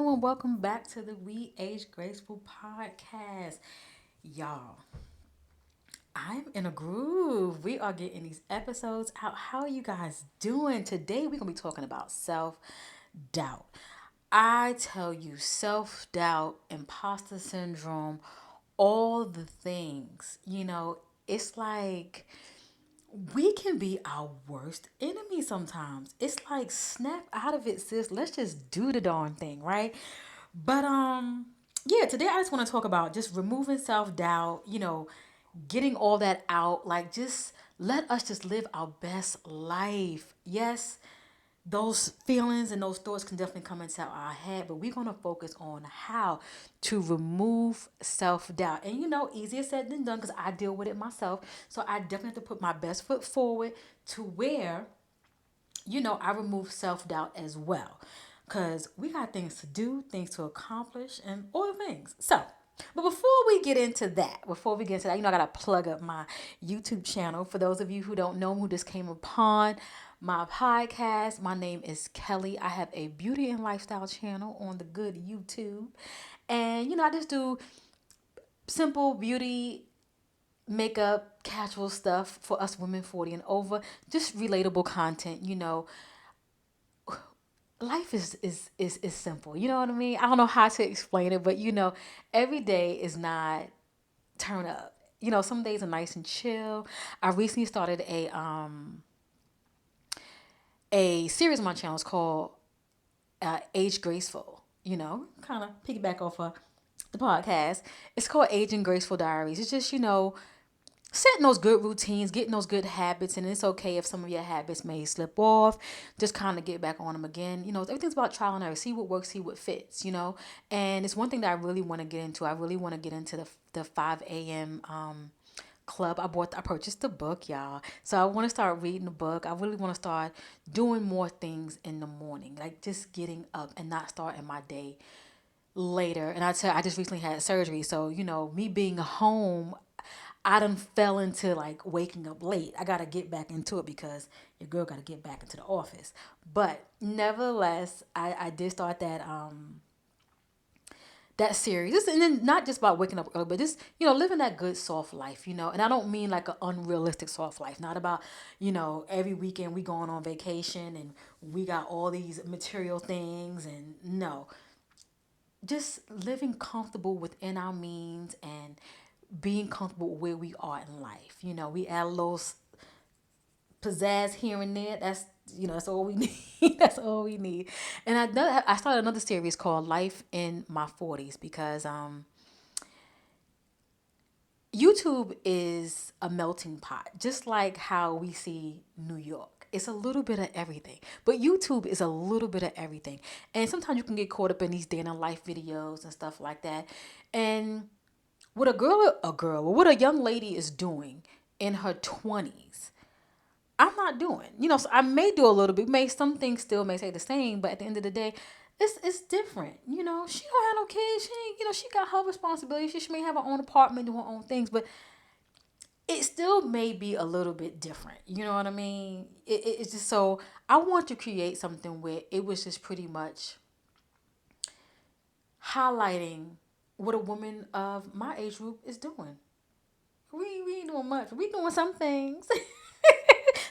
everyone. Welcome back to the We Age Graceful podcast. Y'all, I'm in a groove. We are getting these episodes out. How are you guys doing? Today, we're going to be talking about self doubt. I tell you, self doubt, imposter syndrome, all the things, it's like we can be our worst enemy sometimes. It's like snap out of it, sis. Let's just do the darn thing, right? But yeah, today I just want to talk about just removing self-doubt, getting all that out. Like just let us just live our best life. Yes, those feelings and those thoughts can definitely come into our head, but we're going to focus on how to remove self-doubt. And easier said than done because I deal with it myself. So I definitely have to put my best foot forward to where I remove self-doubt as well. Because we got things to do, things to accomplish, and all the things. So, but before we get into that, I got to plug up my YouTube channel. For those of you who don't know, who just came upon my podcast, my name is Kelly. I have a beauty and lifestyle channel on the good YouTube. And, I just do simple beauty, makeup, casual stuff for us women 40 and over. Just relatable content, life is simple. You know what I mean? I don't know how to explain it, but every day is not turn up. Some days are nice and chill. I recently started a series on my channel. It's called Age Graceful. Kind of piggyback off of the podcast. It's called Age and Graceful Diaries. It's just setting those good routines, getting those good habits, and it's okay if some of your habits may slip off. Just kind of get back on them again. Everything's about trial and error. See what works, see what fits. And it's one thing that I really want to get into. I really want to get into the 5 a.m. Club. I purchased the book, y'all. So I want to start reading the book. I really want to start doing more things in the morning, like just getting up and not starting my day later. And I just recently had surgery, so me being home, I done fell into like waking up late. I gotta get back into it because your girl gotta get back into the office. But nevertheless, I did start that series. And then not just about waking up early, but just, living that good soft life, And I don't mean like an unrealistic soft life. Not about, every weekend we going on vacation and we got all these material things, and no. Just living comfortable within our means and being comfortable where we are in life. We add a little pizzazz here and there. That's all we need. That's all we need. And I started another series called Life in My 40s because YouTube is a melting pot, just like how we see New York. It's a little bit of everything, but YouTube is a little bit of everything. And sometimes you can get caught up in these day in a life videos and stuff like that. And what a young lady is doing in her 20s, I'm not doing. So I may do a little bit, may some things still may stay the same, but at the end of the day, it's different. She don't have no kids. She ain't, she got her responsibilities. She may have her own apartment, do her own things, but it still may be a little bit different. You know what I mean? It's just so I want to create something where it was just pretty much highlighting what a woman of my age group is doing. We ain't doing much. We doing some things.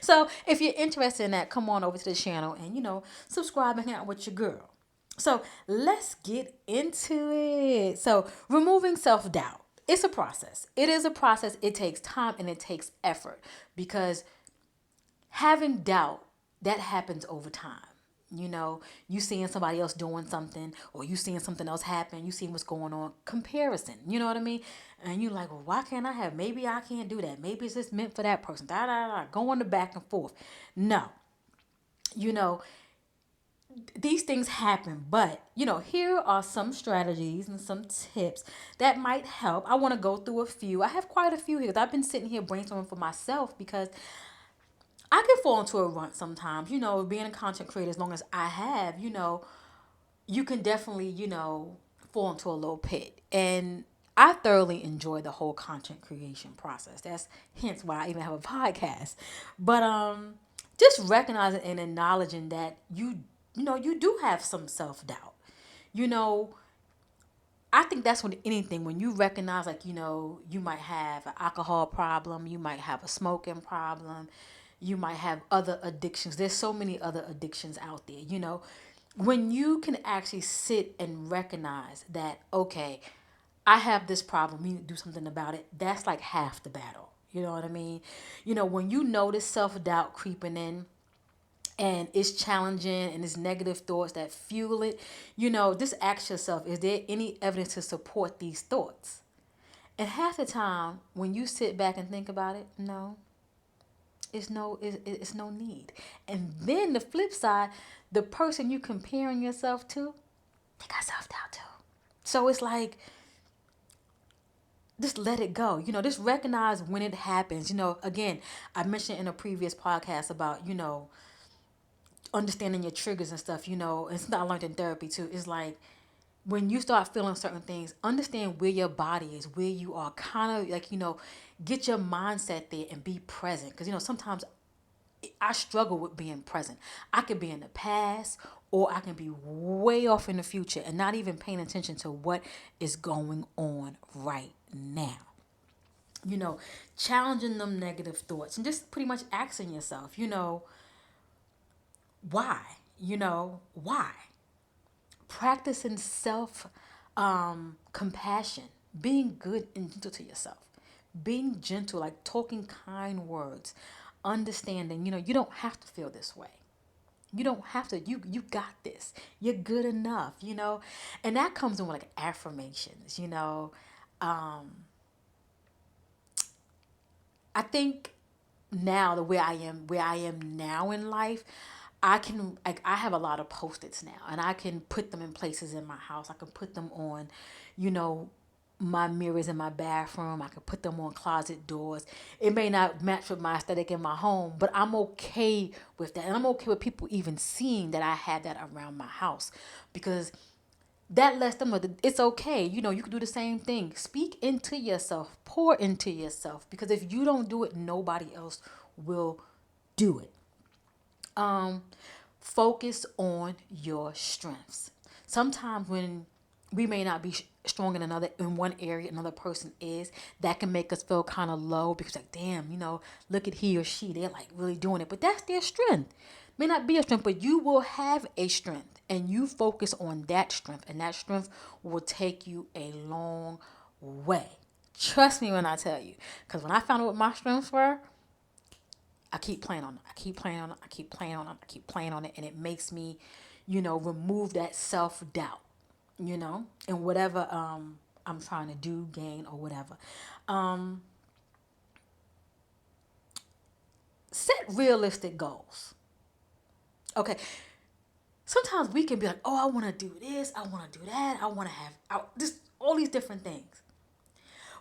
So if you're interested in that, come on over to the channel and subscribe and hang out with your girl. So let's get into it. So removing self-doubt. It's a process. It is a process. It takes time and it takes effort because having doubt, that happens over time. You seeing somebody else doing something or you seeing something else happen, you seeing what's going on, comparison, you know what I mean? And you're like, well, why can't I have, maybe I can't do that. Maybe it's just meant for that person, going the back and forth. No, you know, these things happen, but here are some strategies and some tips that might help. I want to go through a few. I have quite a few here. I've been sitting here brainstorming for myself because I can fall into a rut sometimes, being a content creator as long as I have, you can definitely, fall into a little pit. And I thoroughly enjoy the whole content creation process. That's hence why I even have a podcast. But just recognizing and acknowledging that you do have some self-doubt. You know, I think that's when anything, when you recognize, like, you might have an alcohol problem, you might have a smoking problem, you might have other addictions. There's so many other addictions out there, When you can actually sit and recognize that, okay, I have this problem, you need to do something about it, that's like half the battle. You know what I mean? When you notice self doubt creeping in, and it's challenging and it's negative thoughts that fuel it, just ask yourself, is there any evidence to support these thoughts? And half the time, when you sit back and think about it, no, it's no need. And then the flip side, the person you comparing yourself to, they got self doubt too. So it's like, just let it go. Just recognize when it happens. Again, I mentioned in a previous podcast about, understanding your triggers and stuff, and something I learned in therapy too, is like, when you start feeling certain things, understand where your body is, where you are, kind of like, get your mindset there and be present. Because, sometimes I struggle with being present. I could be in the past or I can be way off in the future and not even paying attention to what is going on right now. You know, challenging them negative thoughts and just pretty much asking yourself, why? Why? Practicing self compassion, being good and gentle to yourself, being gentle, like talking kind words, understanding, you don't have to feel this way. You don't have to. You got this. You're good enough, and that comes in with like affirmations. I think now the way I am now in life, I can, like, I have a lot of post-its now and I can put them in places in my house. I can put them on, you know, my mirrors in my bathroom. I can put them on closet doors. It may not match with my aesthetic in my home, but I'm okay with that. And I'm okay with people even seeing that I had that around my house, because that lets them know that it's okay. You can do the same thing. Speak into yourself, pour into yourself, because if you don't do it, nobody else will do it. Um, Focus on your strengths. Sometimes when we may not be strong in one area, another person is, that can make us feel kind of low, because like, damn, look at he or she, they're like really doing it, but that's their strength. May not be a strength, but you will have a strength, and you focus on that strength, and that strength will take you a long way. Trust me when I tell you, because when I found out what my strengths were, I keep playing on it. I keep playing on it. I keep playing on it. I keep playing on it. And it makes me, remove that self doubt, and whatever I'm trying to do, gain, or whatever. Um, Set realistic goals. Okay. Sometimes we can be like, oh, I want to do this. I want to do that. I want to have just all these different things.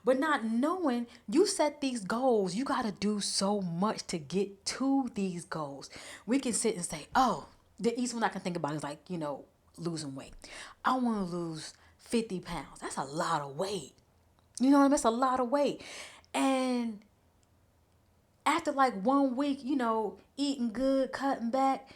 But not knowing, you set these goals, you got to do so much to get to these goals. We can sit and say, oh, the easiest one I can think about is like, losing weight. I want to lose 50 pounds. That's a lot of weight. You know what I mean? That's a lot of weight. And after like 1 week, eating good, cutting back,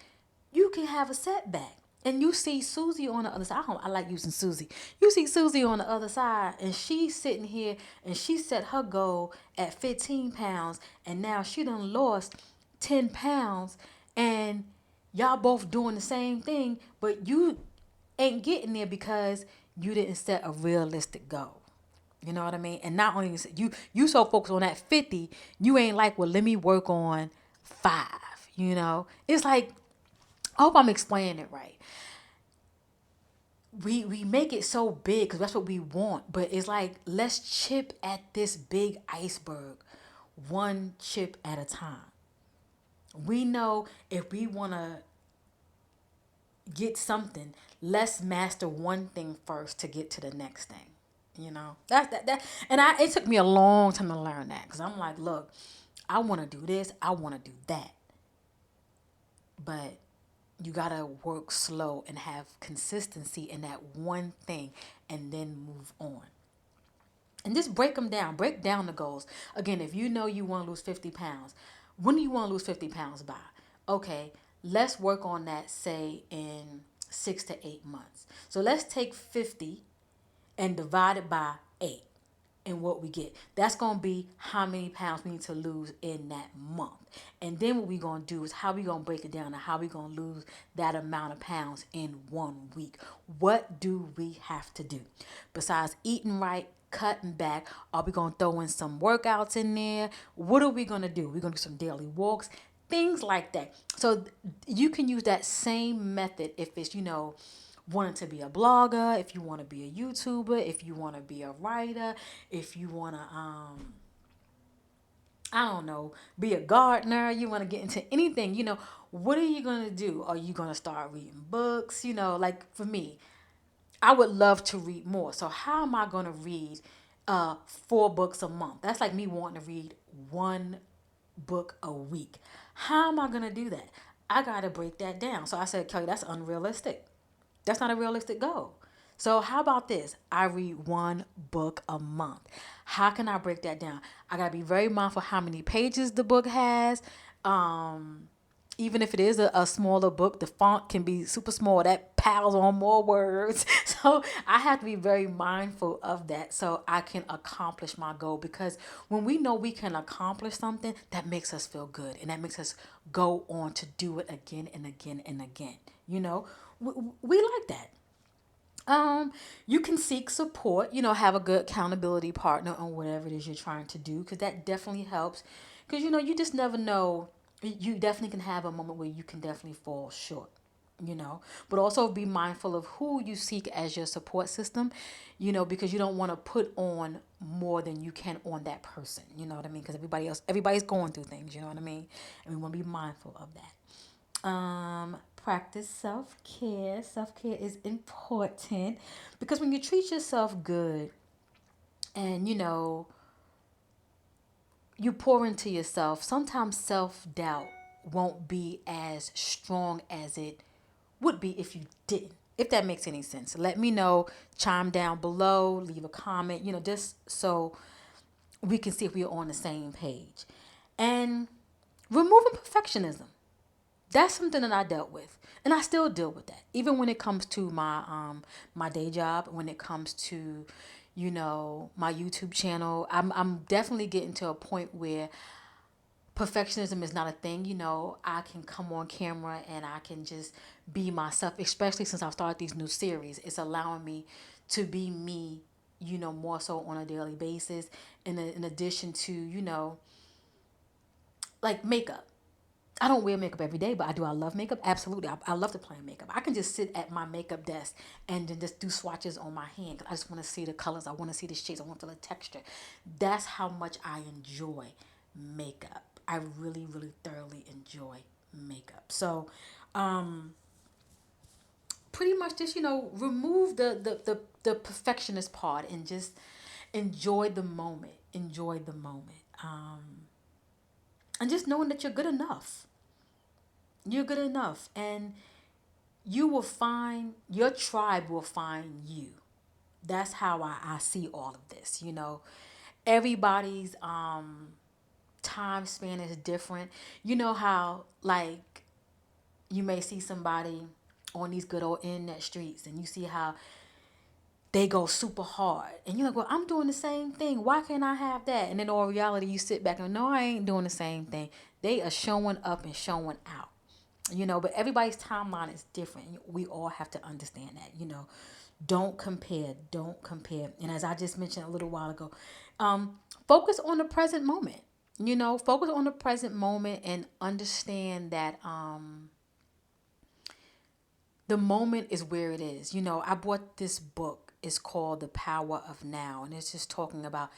you can have a setback. And you see Susie on the other side. I like using Susie. You see Susie on the other side, and she's sitting here, and she set her goal at 15 pounds, and now she done lost 10 pounds, and y'all both doing the same thing, but you ain't getting there because you didn't set a realistic goal. You know what I mean? And not only you so focused on that 50, you ain't like, well, let me work on 5. It's like, I hope I'm explaining it right. We make it so big because that's what we want, but it's like, let's chip at this big iceberg, one chip at a time. We know if we want to get something, let's master one thing first to get to the next thing. That and it took me a long time to learn that, because I'm like, look, I want to do this, I want to do that, but you gotta work slow and have consistency in that one thing, and then move on. And just break them down. Break down the goals. Again, if you know you want to lose 50 pounds, when do you want to lose 50 pounds by? Okay, let's work on that, say, in 6 to 8 months. So let's take 50 and divide it by 8 and what we get. That's going to be how many pounds we need to lose in that month. And then what we're going to do is how we going to break it down and how we going to lose that amount of pounds in 1 week. What do we have to do? Besides eating right, cutting back, are we going to throw in some workouts in there? What are we going to do? We're going to do some daily walks, things like that. So you can use that same method if it's, wanting to be a blogger, if you want to be a YouTuber, if you want to be a writer, if you want to I don't know, be a gardener, you want to get into anything, what are you going to do? Are you going to start reading books? Like for me, I would love to read more. So how am I going to read 4 books a month? That's like me wanting to read one book a week. How am I going to do that? I got to break that down. So I said, Kelly, that's unrealistic. That's not a realistic goal. So how about this? I read one book a month. How can I break that down? I gotta be very mindful how many pages the book has. Even if it is a smaller book, the font can be super small. That piles on more words. So I have to be very mindful of that so I can accomplish my goal. Because when we know we can accomplish something, that makes us feel good. And that makes us go on to do it again and again and again. We like that. You can seek support, have a good accountability partner on whatever it is you're trying to do, because that definitely helps. Because, you just never know. You definitely can have a moment where you can definitely fall short, but also be mindful of who you seek as your support system, because you don't want to put on more than you can on that person, you know what I mean? Because everybody's going through things, you know what I mean? And we want to be mindful of that. Practice self-care. Self-care is important because when you treat yourself good and you pour into yourself, sometimes self-doubt won't be as strong as it would be if you didn't. If that makes any sense, let me know. Chime down below, leave a comment, just so we can see if we're on the same page. And removing perfectionism, that's something that I dealt with, and I still deal with that. Even when it comes to my day job, when it comes to my YouTube channel, I'm definitely getting to a point where perfectionism is not a thing. I can come on camera and I can just be myself, especially since I've started these new series. It's allowing me to be me, more so on a daily basis. In addition to, like makeup. I don't wear makeup every day, but I love makeup? Absolutely. I love to play in makeup. I can just sit at my makeup desk and then just do swatches on my hand. 'Cause I just want to see the colors. I want to see the shades. I want to feel the texture. That's how much I enjoy makeup. I really, really thoroughly enjoy makeup. So, pretty much just, remove the perfectionist part and just enjoy the moment. Enjoy the moment. And just knowing that you're good enough. You're good enough. And you will find, your tribe will find you. That's how I see all of this. Everybody's time span is different. You know how, like, you may see somebody on these good old internet streets and you see how they go super hard. And you're like, well, I'm doing the same thing. Why can't I have that? And in all reality, you sit back and no, I ain't doing the same thing. They are showing up and showing out. But everybody's timeline is different. We all have to understand that. Don't compare. Don't compare. And as I just mentioned a little while ago, focus on the present moment. Focus on the present moment and understand that the moment is where it is. I bought this book. It's called The Power of Now, and it's just talking about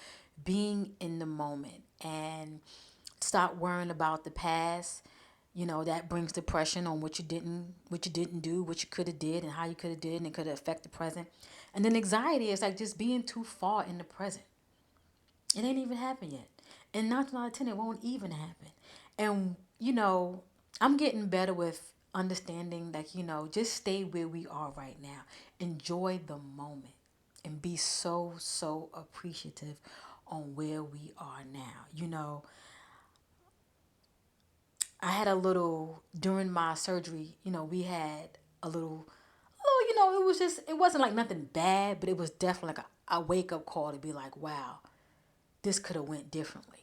being in the moment and stop worrying about the past. That brings depression on what you didn't do, what you could have did, and how you could have did, and it could have affected the present. And then anxiety is like just being too far in the present. It ain't even happened yet, and 9 times out of 10, it won't even happen. And I'm getting better with understanding, like just stay where we are right now, enjoy the moment, and be so appreciative on where we are now. I had a little, during my surgery, we had a little it was just, it wasn't like nothing bad, but it was definitely like a wake up call to be like, wow, this could have went differently.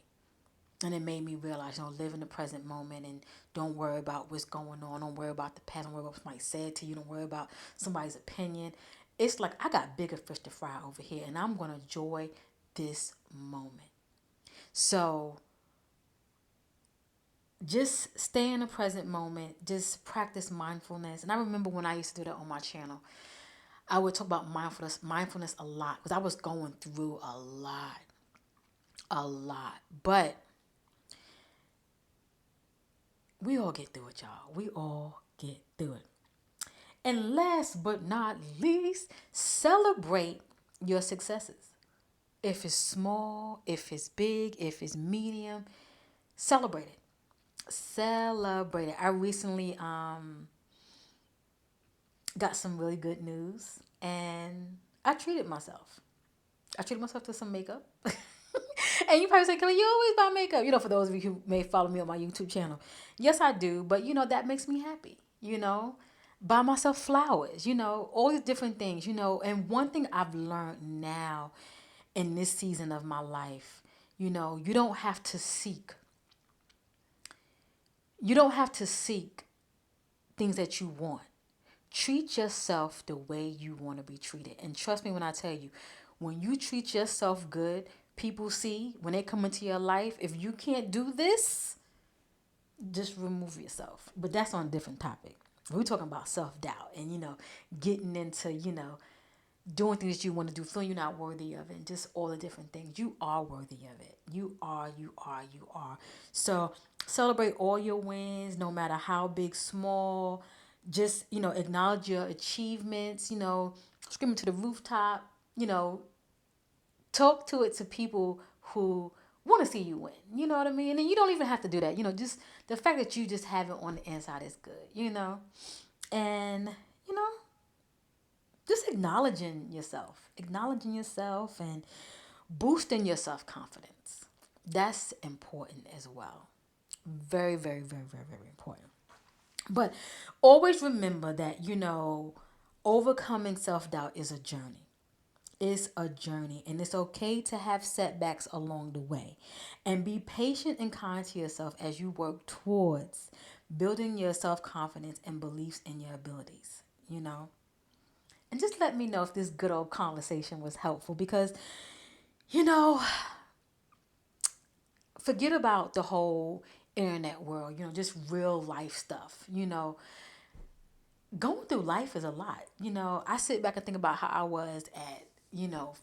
And it made me realize, live in the present moment and don't worry about what's going on. Don't worry about the past. Don't worry about what somebody said to you. Don't worry about somebody's opinion. It's like I got bigger fish to fry over here, and I'm going to enjoy this moment. So just stay in the present moment. Just practice mindfulness. And I remember when I used to do that on my channel, I would talk about mindfulness a lot because I was going through a lot. But we all get through it, y'all. We all get through it. And last but not least, celebrate your successes. If it's small, if it's big, if it's medium, celebrate it. Celebrate it. I recently got some really good news and I treated myself. I treated myself to some makeup. And you probably say, Kelly, you always buy makeup. For those of you who may follow me on my YouTube channel. Yes, I do. But, that makes me happy, Buy myself flowers, all these different things, And one thing I've learned now in this season of my life, you don't have to seek. You don't have to seek things that you want. Treat yourself the way you want to be treated. And trust me when I tell you, when you treat yourself good, people see when they come into your life, if you can't do this, just remove yourself. But that's on a different topic. We're talking about self-doubt and, getting into, doing things that you want to do, feeling you're not worthy of it, and just all the different things. You are worthy of it. You are, you are, you are. So celebrate all your wins, no matter how big, small. Just, acknowledge your achievements, scream to the rooftop, talk to people who want to see you win. You know what I mean? And you don't even have to do that. Just the fact that you just have it on the inside is good, And, just acknowledging yourself and boosting your self-confidence. That's important as well. Very, very, very, very, very important. But always remember that, overcoming self-doubt is a journey. It's a journey, and it's okay to have setbacks along the way. And be patient and kind to yourself as you work towards building your self-confidence and beliefs in your abilities. And just let me know if this good old conversation was helpful because, you know, forget about the whole internet world, just real life stuff. Going through life is a lot. I sit back and think about how I was at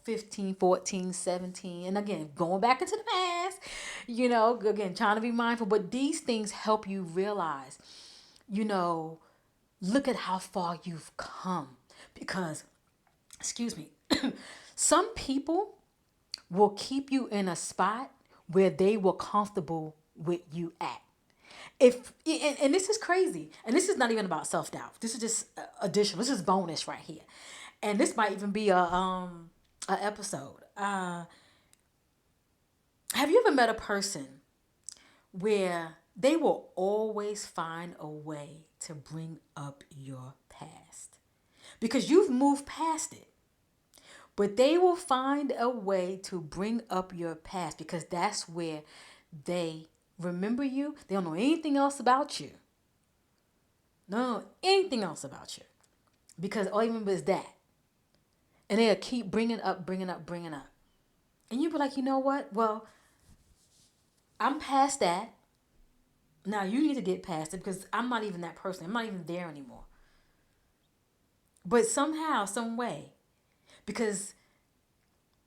15, 14, 17. And again, going back into the past, again, trying to be mindful. But these things help you realize, look at how far you've come. Because, excuse me, some people will keep you in a spot where they were comfortable with you at. And this is crazy, and this is not even about self-doubt. This is just additional. This is bonus right here, and this might even be a episode. Have you ever met a person where they will always find a way to bring up your past because you've moved past it? But they will find a way to bring up your past because that's where they remember you. They don't know anything else about you. They don't know anything else about you because all they remember is that. And they'll keep bringing up. And you'll be like, you know what? Well, I'm past that. Now you need to get past it because I'm not even that person. I'm not even there anymore. But somehow, some way, because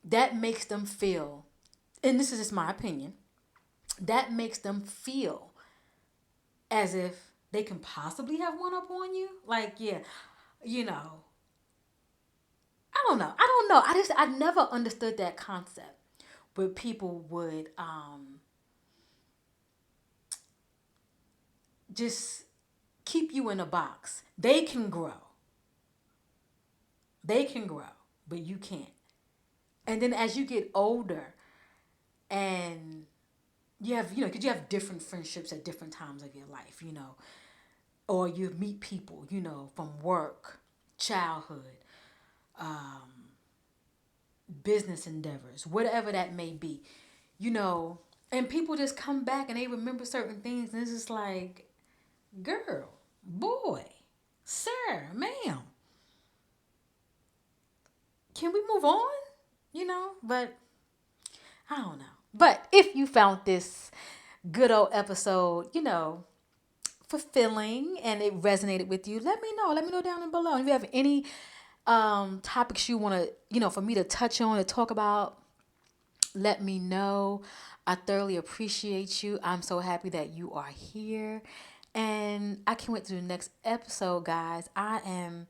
that makes them feel, and this is just my opinion, that makes them feel as if they can possibly have one up on you. Like, yeah, I don't know. I never understood that concept where people would just keep you in a box. They can grow. But you can't. And then as you get older and you have, because you have different friendships at different times of your life, or you meet people, from work, childhood, business endeavors, whatever that may be, you know, and people just come back and they remember certain things, and it's just like, girl, boy, sir, ma'am, can we move on? You know, but I don't know. But if you found this good old episode, you know, fulfilling and it resonated with you, let me know. Let me know down below. If you have any topics you want to, you know, for me to touch on and talk about, let me know. I thoroughly appreciate you. I'm so happy that you are here. And I can't wait to the next episode, guys. I'm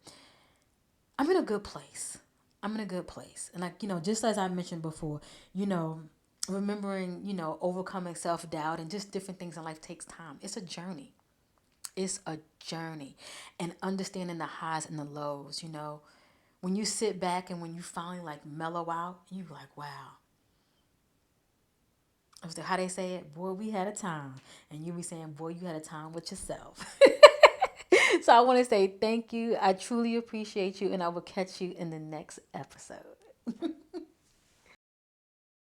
in a good place. I'm in a good place. And like, you know, just as I mentioned before, you know, remembering, you know, overcoming self-doubt and just different things in life takes time. It's a journey. It's a journey. And understanding the highs and the lows, you know. When you sit back and when you finally like mellow out, you like, wow. How they say it, boy, we had a time. And you be saying, boy, you had a time with yourself. So I want to say thank you. I truly appreciate you, and I will catch you in the next episode.